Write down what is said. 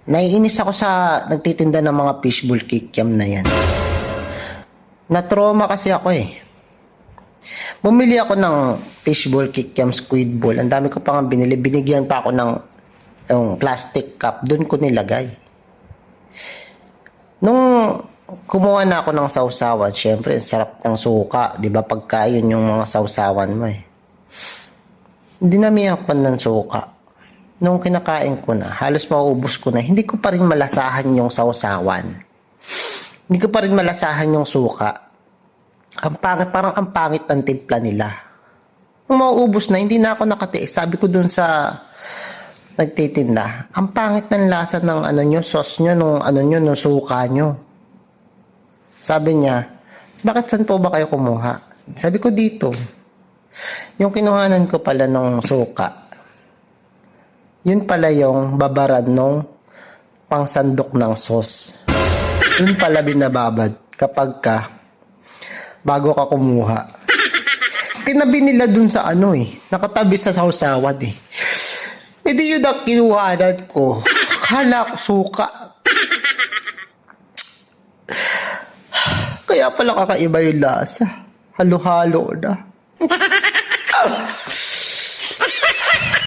Naiinis ako sa nagtitinda ng mga fishball kikiam na yan. Na-trauma kasi ako eh. Bumili ako ng fishball kikiam squid ball. Ang dami ko pa nga binili. Binigyan pa ako ng yung plastic cup. Doon ko nilagay. Nung kumuha na ako ng sausawan, syempre, sarap ng suka. Di ba pagka yun yung mga sausawan mo eh. Dinamihan ko ng suka. Nung kinakain ko na, halos mauubos ko na, hindi ko pa rin malasahan yung sausawan. Hindi ko pa rin malasahan yung suka. Ang pangit, parang ang pangit ng timpla nila. Nung mauubos na, hindi na ako nakatiis. Sabi ko dun sa nagtitinda, ang pangit ng lasa ng ano nyo, sauce nyo, nung suka nyo. Sabi niya, bakit saan po ba kayo kumuha? Sabi ko dito. Yung kinuhanan ko pala ng suka, yun pala yung babaran nung pangsandok ng sauce. Yun pala binababad kapag ka bago ka kumuha. Tinabi nila dun sa ano eh. Nakatabi sa sausawan eh. Hindi yun ang kinuhanan ko. Kala ko suka. Kaya pala kakaiba yung lasa. Halo-halo na.